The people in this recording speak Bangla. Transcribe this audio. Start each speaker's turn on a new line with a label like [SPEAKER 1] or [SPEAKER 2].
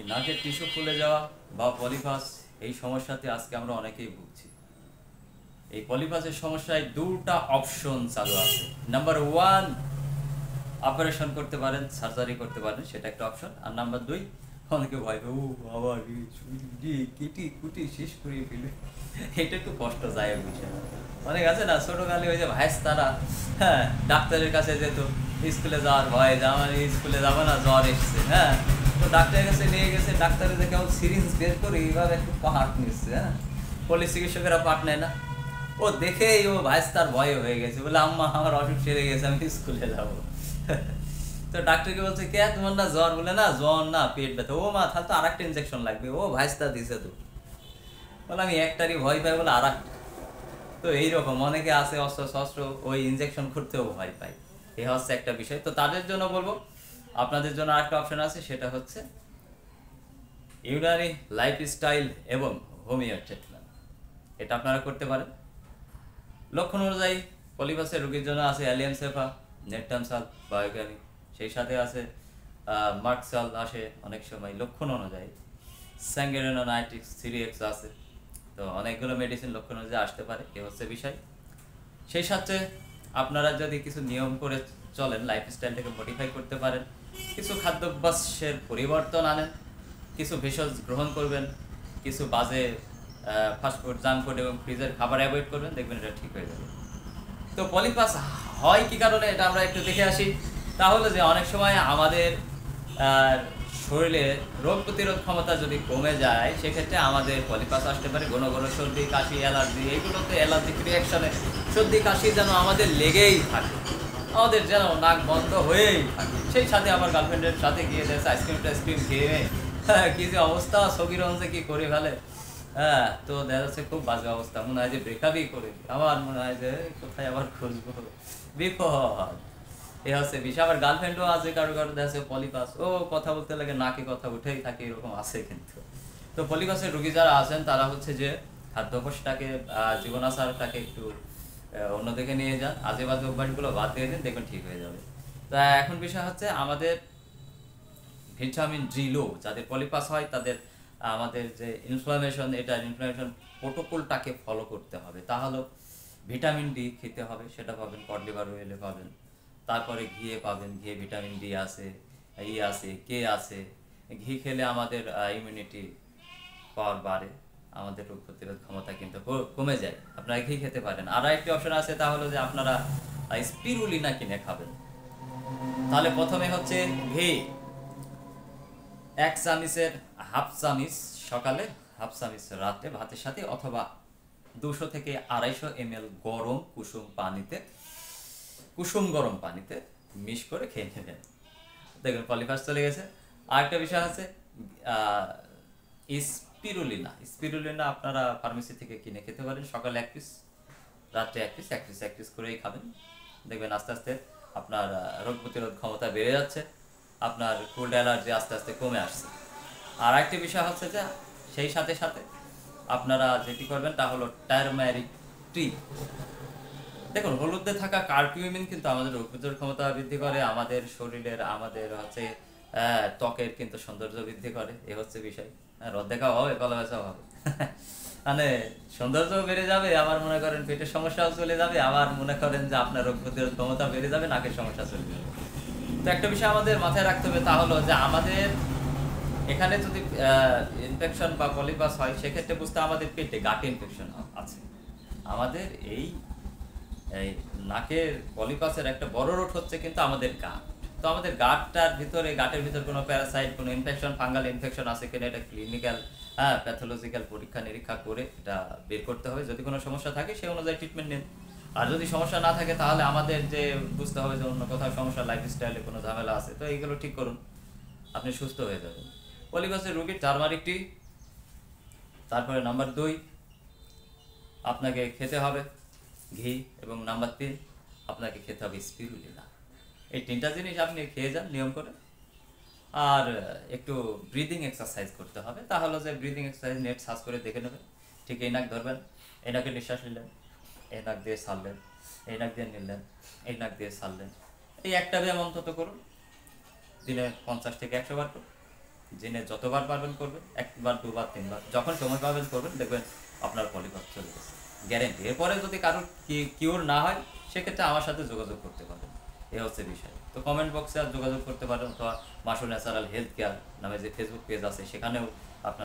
[SPEAKER 1] নাকের টিস্যু ফুলে যাওয়া বা পলিপাস এই সমস্যাতে আজকে আমরা অনেকেই ভুগছি। এই পলিপাসের সমস্যায় দুটা অপশন চালু আছে। নাম্বার 1, অপারেশন করতে পারেন, সার্জারি করতে পারেন, সেটা একটা অপশন। আর নাম্বার 2, অনেকে ভয় পায়, ও বাবা রে কেটি কুটি শেষ করে ফেলে, এটা একটু কষ্ট যায় বুঝে। অনেক আছে না ছোটকালে ওই যে ভাইস তারা, হ্যাঁ, ডাক্তারের কাছে যেত স্কুলে যাওয়ার ভয়, যে আমার স্কুলে যাবো না, জ্বর এসছে, হ্যাঁ, তো ডাক্তারের কাছে নিয়ে গেছে, ডাক্তারের যে কেমন সিরিঞ্জ বের করে এইভাবে একটু পাহাড় নিচ্ছে, হ্যাঁ, পলি চিকিৎসকেরা পাট নেয় না, ও দেখেই ও ভাইস তার ভয় হয়ে গেছে, বলে আম্মা আমার অসুখ সেরে গেছে, আমি স্কুলে যাবো। তো ডাক্তারকে বলছে, কে তোমার না জ্বর? বলে না জ্বর না, পেট ব্যথা। ও মা, তাহলে তো আর একটা ইনজেকশন লাগবে। ও ভাইস্তা দিছে তো, বলে আমি একটারই ভয় পাই, বলে আর একটা। তো এইরকম অনেকে আছে অস্ত্র শস্ত্র ওই ইনজেকশন করতেও ভয় পায়। এ হচ্ছে একটা বিষয়। তো তাদের জন্য বলবো, আপনাদের জন্য আরেকটা অপশন আছে, সেটা হচ্ছে ইউনানি লাইফস্টাইল এবং হোমিও ট্রিটমেন্ট। এটা আপনারা করতে পারেন। লক্ষণ অনুযায়ী পলিপাসের রোগীর জন্য আছে অ্যালিয়াম সেফা, নেটটামসাল, বায়োগ্যামি, সেই সাথে আছে মার্কসাল আসে অনেক সময় লক্ষণ অনুযায়ী, স্যাঙ্গেরেনোনাইটিস 3X আছে। তো অনেকগুলো মেডিসিন লক্ষণ অনুযায়ী আসতে পারে, এ হচ্ছে বিষয়। সেই সাথে আপনারা যদি কিছু নিয়ম করে চলেন, লাইফস্টাইলটাকে মডিফাই করতে পারেন, কিছু খাদ্যাভ্যাসের পরিবর্তন আনেন, কিছু ভেষজ গ্রহণ করবেন, কিছু বাজে ফাস্টফুড, জাঙ্ক ফুড এবং ফ্রিজের খাবার অ্যাভয়েড করবেন, দেখবেন এটা ঠিক হয়ে যাবে। তো পলিপাস হয় কি কারণে, এটা আমরা একটু দেখে আসি। তাহলে যে অনেক সময় আমাদের শরীরে রোগ প্রতিরোধ ক্ষমতা যদি কমে যায়, সেক্ষেত্রে আমাদের পলিপাস আসতে পারে। ঘন ঘন সর্দি কাশি, অ্যালার্জি, এইগুলোতে অ্যালার্জিক রিয়াকশনে সর্দি কাশি যেন আমাদের লেগেই থাকে, আমাদের যেন নাক বন্ধ হয়েই থাকে। সেই সাথে আবার গার্লফ্রেন্ডের সাথে গিয়ে দেখছে আইসক্রিম টাইসক্রিম খেয়ে কি যে অবস্থা, সগিরঞ্জে কি করে ফেলে, হ্যাঁ, তো দেখা যাচ্ছে খুব বাজে অবস্থা, মনে হয় যে ব্রেকআপই করে, আমার মনে হয় যে কোথায় আবার খুঁজবো, বিপদ। এ হচ্ছে বিষয়। আবার গার্লফ্রেন্ডও আছে কারো কারো দেখা যাচ্ছে পলিপাস, ও কথা বলতে লাগে নাকে কথা উঠেই থাকে, এরকম আছে কিন্তু। তো পলিপাসের রোগী যারা আছেন তারা হচ্ছে যে খাদ্যাভ্যাসটাকে, জীবনাচারটাকে একটু অন্যদিকে নিয়ে যান, আজে বাজে অভ্যাসগুলো বাদ দিয়ে দিন, দেখবেন ঠিক হয়ে যাবে। তা এখন বিষয় হচ্ছে আমাদের ভিটামিন ডি লো যাদের পলিপাস হয়, তাদের আমাদের যে ইনফ্লামেশন, এটা ইনফ্লামেশন প্রোটোকলটাকে ফলো করতে হবে। তাহলে ভিটামিন ডি খেতে হবে, সেটা পাবেন কড লিভার অয়েলে পাবেন, তারপরে ঘিয়ে পাবেন, ঘিয়ে ভিটামিন ডি আছে, ই আছে, কে আছে। ঘি খেলে আমাদের ইমিউনিটি পাওয়ার বাড়ে, আমাদের রোগ প্রতিরোধ ক্ষমতা কিন্তু কমে যায়। আপনারা ঘি খেতে পারেন। আর একটি অপশন আছে, তা হলো যে আপনারা স্পিরুলিনা কিনে খাবেন। তাহলে প্রথমে হচ্ছে ঘি 1 চামচের হাফ চামচ সকালে, হাফ চামচ রাতে ভাতের সাথে, অথবা 200 থেকে 250 ml গরম কুসুম গরম পানিতে মিশ করে খেয়ে নেবেন, দেখবেন পলিপাস চলে গেছে। আরেকটা বিষয় আছে স্পিরুলিনা আপনারা ফার্মেসি থেকে কিনে খেতে পারেন। সকালে 1 পিস, রাত্রে 1 পিস, 1 পিস 1 পিস করেই খাবেন, দেখবেন আস্তে আস্তে আপনার রোগ প্রতিরোধ ক্ষমতা বেড়ে যাচ্ছে, আপনার কোল্ড অ্যালার্জি আস্তে আস্তে কমে আসছে। আর একটি বিষয় হচ্ছে যে সেই সাথে সাথে আপনারা যেটি করবেন তা হলো টার্মারিক টি। দেখুন, হলুদে থাকা কার্কিউমিন কিন্তু আমাদের রোগ প্রতিরোধ ক্ষমতা বৃদ্ধি করে, আমাদের শরীরের, আমাদের হচ্ছে ত্বকের কিন্তু সৌন্দর্য বৃদ্ধি করে, এ হচ্ছে বিষয়। রদ দেখাও হবে, কলা বেচাও হবে, মানে সৌন্দর্যও বেড়ে যাবে, আবার মনে করেন পেটের সমস্যাও চলে যাবে, আবার মনে করেন যে আপনার রোগ প্রতিরোধ ক্ষমতা বেড়ে যাবে, নাকের সমস্যা চলে যাবে। তো একটা বিষয় আমাদের মাথায় রাখতে হবে, তা হলো যে আমাদের এখানে যদি ইনফেকশন বা পলিপাস হয়, সেক্ষেত্রে বুঝতে আমাদের পেটে গাটে ইনফেকশন আছে। আমাদের এই নাকের পলিপাসের একটা বড় রোড হচ্ছে কিন্তু আমাদের গাট। তো আমাদের গাটের ভিতর কোনো প্যারাসাইট, কোনো ইনফেকশন, ফাঙ্গাল ইনফেকশন আছে কিনা, এটা ক্লিনিক্যাল প্যাথোলজিক্যাল পরীক্ষা নিরীক্ষা করে এটা বের করতে হবে। যদি কোনো সমস্যা থাকে সেই অনুযায়ী ট্রিটমেন্ট নিন। আর যদি সমস্যা না থাকে তাহলে আমাদের যে বুঝতে হবে যে অন্য কোথাও সমস্যা, লাইফস্টাইলে কোনো ঝামেলা আছে, তো এইগুলো ঠিক করুন, আপনি সুস্থ হয়ে যাবেন। পলিপাসের রোগীর টার্মারিক টি। তারপরে নাম্বার 2 আপনাকে খেতে হবে ঘি, এবং নাম্বার 3 আপনাকে খেতে হবে স্পিরুলিনা। এই 3টা জিনিস আপনি খেয়ে যান নিয়ম করে। আর একটু ব্রিদিং এক্সারসাইজ করতে হবে। তাহলে যে ব্রিদিং এক্সারসাইজ নেট সার্চ করে দেখে নেবেন। ঠিক এই নাক ধরবেন, এই নাকে নিঃশ্বাস নিলেন, এই নাক দিয়ে ছাড়লেন, এই নাক দিয়ে নিলেন, এই নাক দিয়ে ছাড়লেন। এই একটা ব্যায়াম অন্তত করুন, দিনে 50 থেকে 100 বার করুন, দিনে যতবার পারবেন করবেন, একবার দুবার তিনবার যখন সময় পাবেন করবেন, দেখবেন আপনার পলিপাস চলে গেছে, গ্যারেন্টি। এরপরে যদি কারোর কিওর না হয় সেক্ষেত্রে আমার সাথে যোগাযোগ করতে পারেন, এ হচ্ছে বিষয়। তো কমেন্ট বক্সে আর যোগাযোগ করতে পারেন, অথবা মাসু ন্যাচারাল হেলথ কেয়ার নামে যে ফেসবুক পেজ আছে সেখানেও আপনার